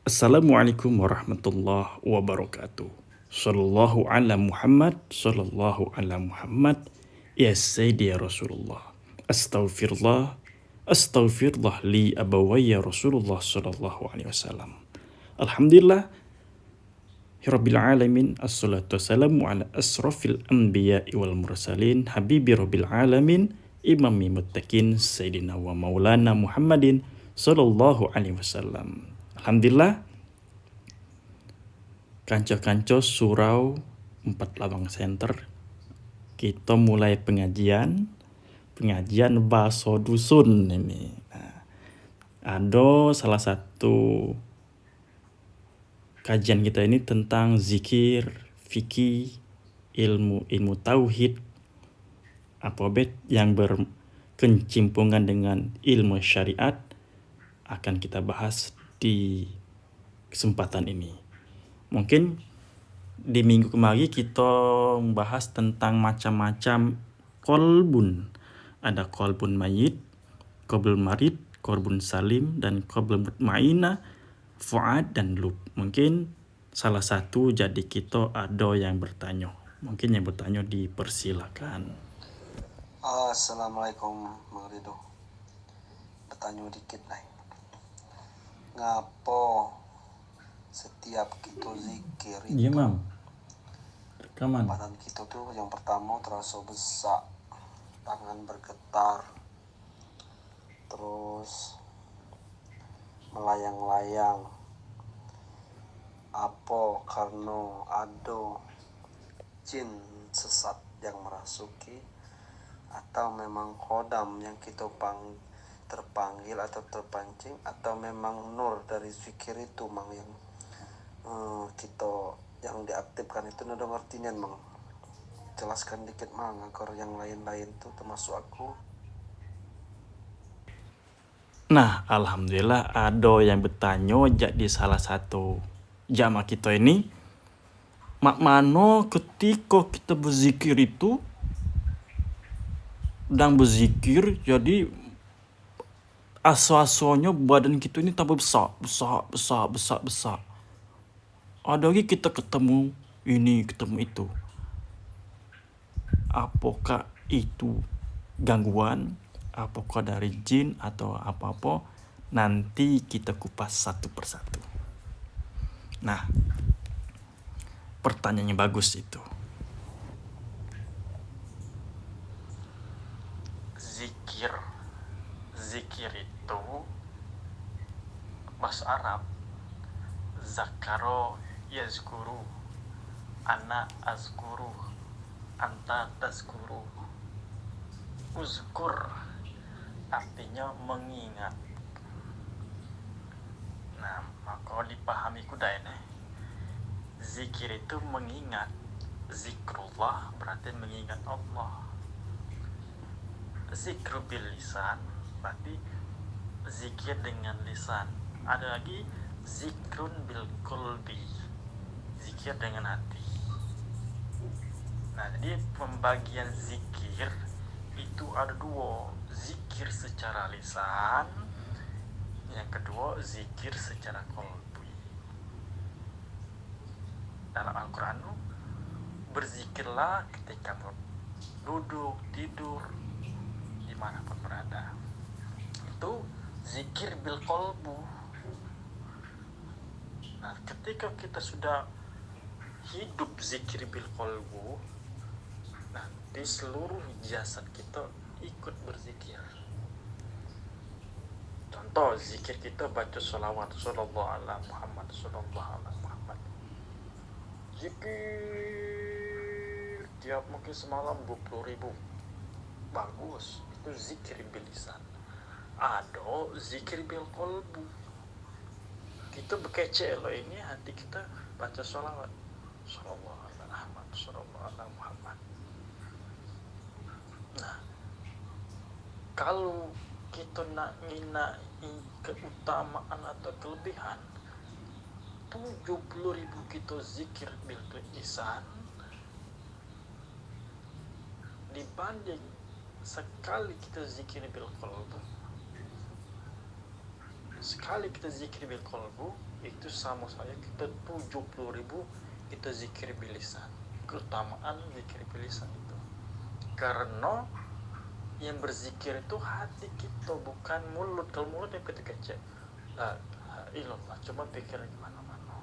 Assalamualaikum warahmatullahi wabarakatuh. Sallallahu ala Muhammad, sallallahu ala Muhammad. Ya Sayyidi ya Rasulullah. Astaghfirullah, astaghfirullah li abawayya Rasulullah sallallahu alaihi wasallam. Alhamdulillah, Rabbil alamin, assalatu wassalamu ala asrafil anbiya wal mursalin, habibi rabbil alamin, imami muttaqin, sayyidina wa maulana Muhammadin sallallahu alaihi wasallam. Alhamdulillah, kanco-kanco surau 4 Lawang Center, kita mulai pengajian Baso Dusun ini. Nah, ada salah satu kajian kita ini tentang zikir, fikih, ilmu tauhid, apa yang berkencimpungan dengan ilmu syariat akan kita bahas di kesempatan ini. Mungkin di minggu kemarin kita membahas tentang macam-macam kolbun. Ada kolbun mayit, kolbun marid, kolbun salim, dan kolbun mutmainah, fuad, dan lub. Mungkin salah satu jadi kita ada yang bertanya. Mungkin yang bertanya dipersilakan. Assalamualaikum Bang Rido. Bertanya dikit lah. Ngapo setiap kita zikir itu Mam. Rekaman. badan kita tuh yang pertama terasa besar, tangan bergetar, terus melayang-layang. Apa karena ada jin sesat yang merasuki, atau memang kodam yang kita terpanggil atau terpancing, atau memang nur dari zikir itu mang yang kita yang diaktifkan itu nada ngertinya mang. Jelaskan dikit mang agar yang lain-lain tuh termasuk aku. Nah, alhamdulillah ada yang bertanya jadi salah satu jamaah kita ini, mak mano ketika kita berzikir itu dan berzikir jadi asa-asanya badan kita ini tambah besar. Ada lagi kita ketemu ini, ketemu itu. Apakah itu gangguan? Apakah dari jin atau apa-apa? Nanti kita kupas satu persatu. Nah, pertanyaannya bagus itu. Zikir itu bahasa Arab zakaro yazkuru, ana azkuru, anta tazkuru. Uzkur artinya mengingat. Nah, maka dipahami kuda ini. Zikir itu mengingat. Zikrullah berarti mengingat Allah. Zikru bil lisan berarti zikir dengan lisan. Ada lagi zikrun bil qalbi, zikir dengan hati. Nah, jadi pembagian zikir itu ada dua, zikir secara lisan, yang kedua zikir secara qalbi. Dalam Al-Quran, berzikirlah ketika duduk, tidur, dimanapun berada. Itu zikir bil qalbu. Nah, ketika kita sudah hidup zikir bil qalbu, nanti seluruh jasad kita ikut berzikir. Contoh, zikir kita baca sholawat sallallahu ala Muhammad, sallallahu ala Muhammad. Zikir tiap mungkin semalam 20.000. Bagus, itu zikir bil lisan. Ada zikir bil qalbu. Kita bekece loh ini, hati kita baca sholawat sallallahu ala Muhammad, sallallahu ala Muhammad. Nah, kalau kita nak nginai keutamaan atau kelebihan 70.000 kita zikir bil lisan dibanding sekali kita zikir bil qalbu. sekali kita zikir bil qalbu itu sama saja kita 70.000 kita zikir bil lisan. Keutamaan zikir bil lisan itu karena yang berzikir itu hati kita, bukan mulut. Kalau mulut yang ketika cek la ilaha illallah, coba pikiran kemana-mana.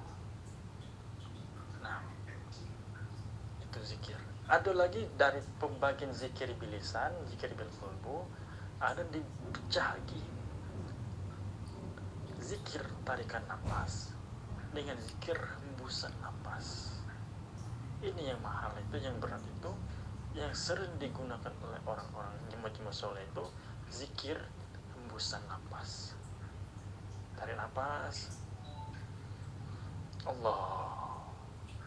Nah, itu zikir. Ada lagi dari pembagian zikir bil lisan, zikir bil qalbu, ada dipecah lagi. Zikir tarikan nafas dengan zikir hembusan nafas. Ini yang mahal, itu yang berat, itu yang sering digunakan oleh orang-orang jemaah soleh itu zikir hembusan nafas. Tarik nafas, Allah.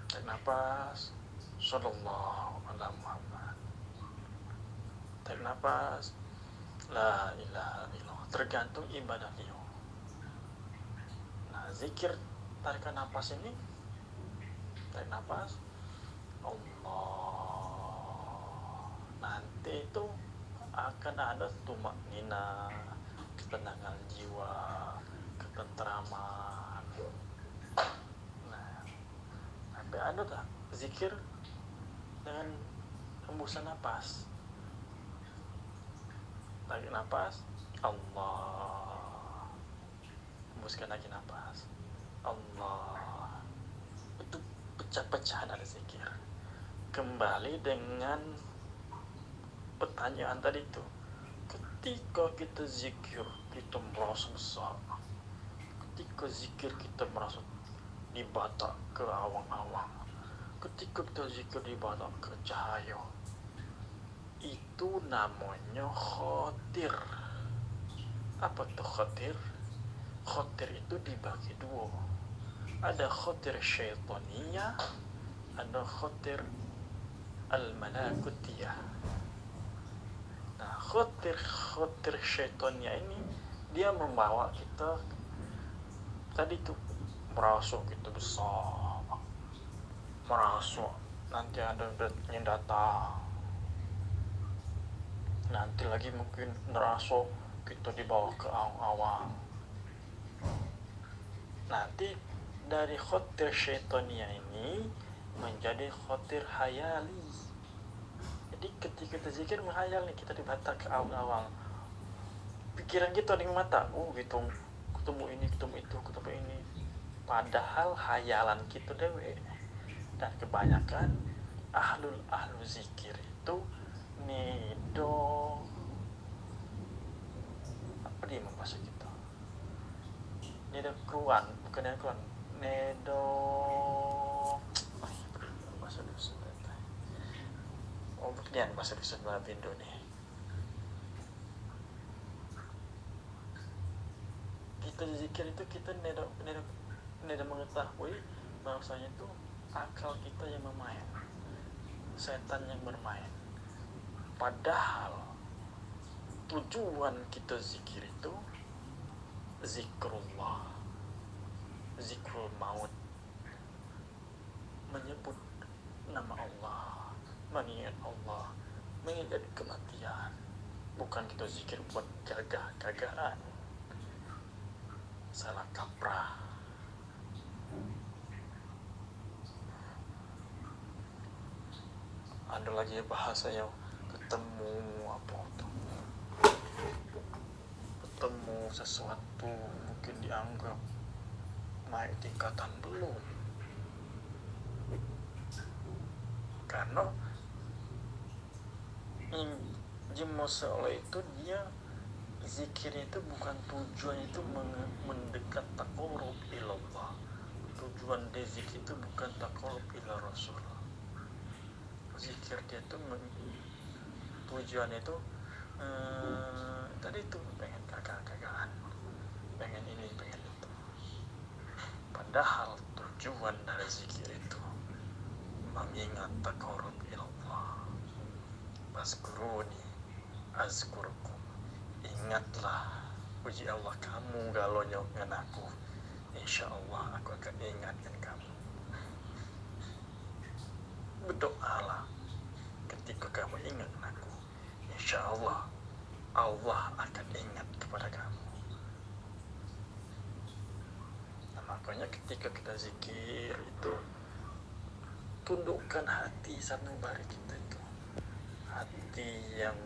Tarik nafas, Sallallahu ala Muhammad. Tarik nafas, La ilaha illallah. Tergantung ibadah dia. Nah, zikir tarikan nafas ini, tarik nafas, Allah. Nanti itu akan ada tumak nina, ketenangan jiwa, ketentraman. Nah, sampai ada tak zikir dengan hembusan nafas. Tarik nafas, Allah. Hembuskan lagi nafas, Allah. Itu pecah-pecahan ada zikir. Kembali dengan pertanyaan tadi itu, ketika kita zikir kita merasa besar, ketika zikir kita merasa dibatak ke awang-awang, ketika kita zikir dibatak ke cahaya, itu namanya khotir. Apa tuh khotir? Khotir itu dibagi dua, ada khotir syaitaniyah, ada khotir al-malakutiyah. Nah, khotir syaitaniyah ini dia membawa kita tadi tuh merasa kita besar, merasa nanti ada yang datang, nanti lagi mungkin merasa kita dibawa ke awang-awang. Nanti dari khotir syaitaniyah ini menjadi khotir hayali. Jadi ketika kita zikir menghayal nih, kita dibatak ke awang-awang, pikiran kita di mata, gitu, ketemu ini, ketemu itu, ketemu ini, padahal hayalan kita dewe. Dan kebanyakan ahlu zikir itu nedo, apa dia bahasa kita, nedo keruan, bukan nedo keruan, nedo bahasa dosa. Kemudian bahasa dosa dalam Indo nih, kita zikir itu kita nedo mengetahui bahwasanya itu akal kita yang bermain, setan yang bermain. Padahal tujuan kita zikir itu zikrullah, zikrul maut, menyebut nama Allah, mengingat Allah, mengingat kematian. Bukan kita zikir buat gagah-gagahan, salah kaprah. Ada lagi bahasa yang ketemu apa tuh, ketemu sesuatu mungkin dianggap naik tingkatan, belum. Karena jemaah soleh itu dia zikirnya itu bukan tujuannya itu mendekat taqarrub ilallah. Tujuan dia zikir itu bukan taqarrub ila Rasul. Zikir dia itu tujuannya itu tadi itu pengen gagah-gagahan, pengen ini, pengen itu. Padahal tujuan dari zikir itu mengingat taqarrub ilallah. Azkuruni azkurkum, ingatlah, puji Allah, kamu kalau nyokan aku, insya Allah aku akan ingatkan kamu. Berdoalah ketika kamu ingat aku, insya Allah Allah akan ingat kepada kamu. makanya ketika kita zikir itu tundukkan hati sanubari kita itu, hati yang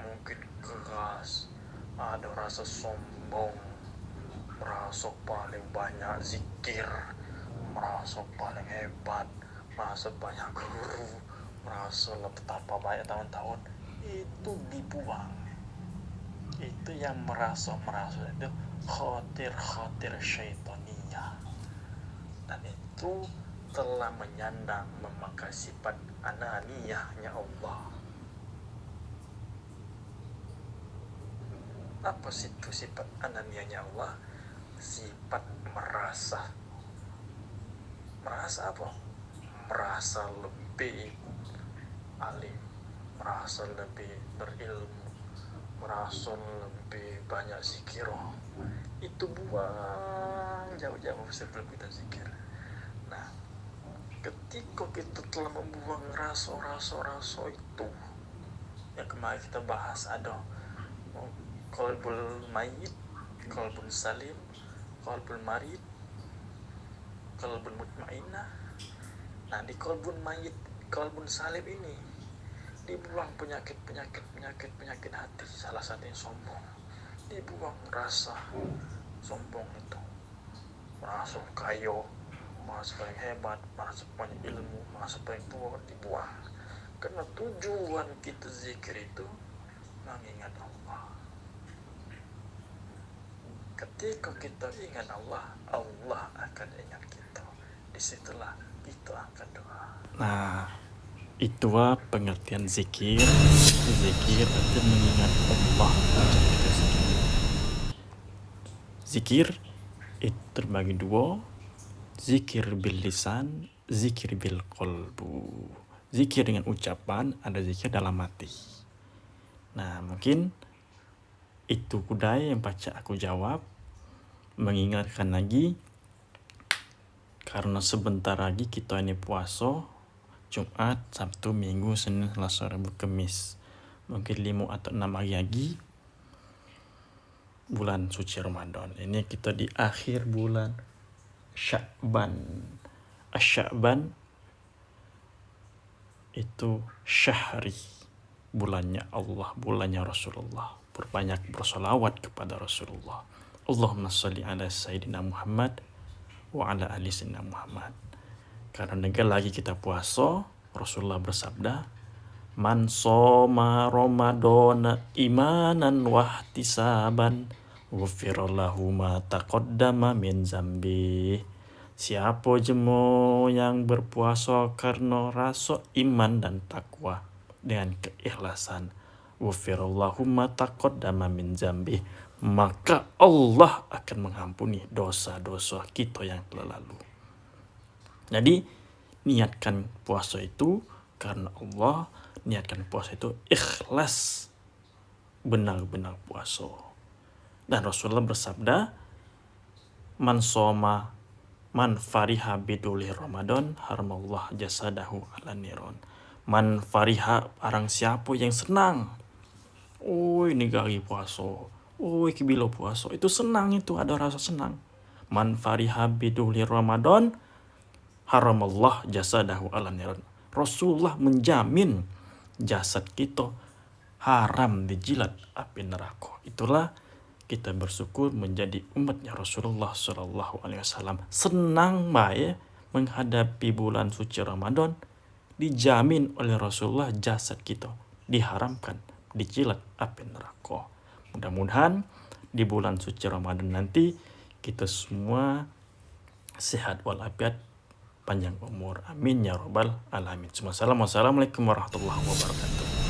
mungkin keras, ada rasa sombong, merasa paling banyak zikir, merasa paling hebat, merasa banyak guru, merasa betapa banyak tahun-tahun, itu dibuang. Itu yang merasa itu khawatir syaitaniyah, dan itu telah menyandang memakai sifat ananiyahnya Allah. Apa itu sifat ananiyahnya Allah? Sifat merasa apa? Merasa lebih alim, merasa lebih berilmu, merasa lebih banyak zikir. Itu buang jauh-jauh sebelum kita zikir. Nah, ketika kita telah membuang rasa itu, yang kemarin kita bahas ada qalbul mayyit, qalbul salim, qalbul marid, qalbul mutmainnah. Nah, di qalbul mayyit, qalbul salim ini dibuang penyakit hati, salah satunya sombong. Dibuang rasa sombong itu, merasa kaya, merasa paling hebat, merasa punya ilmu, merasa paling tua, dibuang. Karena tujuan kita zikir itu mengingat Allah. Ketika kita ingat Allah, Allah akan ingat kita. Disitulah kita akan doa. Nah, itulah pengertian zikir. Zikir itu mengingat Allah. Zikir itu terbagi dua, zikir bil lisan, zikir bil qalbu. Zikir dengan ucapan, ada zikir dalam hati. Nah, mungkin itu kudai yang baca aku jawab. Mengingatkan lagi, karena sebentar lagi kita ini puasa, Jumat, Sabtu, Minggu, Senin, Selasa, Rabu, Kamis. Mungkin 5 atau 6 hari lagi bulan suci Ramadan. Ini kita di akhir bulan Sya'ban. Sya'ban itu syahri, bulannya Allah, bulannya Rasulullah. Berbanyak bersolawat kepada Rasulullah. Allahumma salli ala Sayyidina Muhammad wa ala ali Sayyidina Muhammad. Karena negara lagi kita puasa, Rasulullah bersabda, man soma Ramadana imanan wahtisaban ghufira lahu ma taqaddama min zambi. Siapa jemo yang berpuasa karena rasa iman dan takwa dengan keikhlasan, ghufira lahu ma taqaddama min zambi, maka Allah akan mengampuni dosa-dosa kita yang telah lalu. Jadi niatkan puasa itu karena Allah, niatkan puasa itu ikhlas, benar-benar puasa. Dan Rasulullah bersabda, man soma man fariha biduli Ramadan haramallah jasadahu ala niron. Man fariha, barang siapa yang senang, ini gari puasa, kibilo puasa, itu senang, itu ada rasa senang. Man fariha biduli Ramadan haramallah jasadahu ala niron. Rasulullah menjamin jasad kita haram dijilat api neraka. Itulah kita bersyukur menjadi umatnya Rasulullah Sallallahu Alaihi Wasallam. Senang baik menghadapi bulan suci Ramadan, dijamin oleh Rasulullah jasad kita diharamkan dijilat api neraka. Mudah-mudahan di bulan suci Ramadan nanti kita semua sehat walafiat, panjang umur. Amin ya rabbal alamin. Assalamualaikum warahmatullahi wabarakatuh.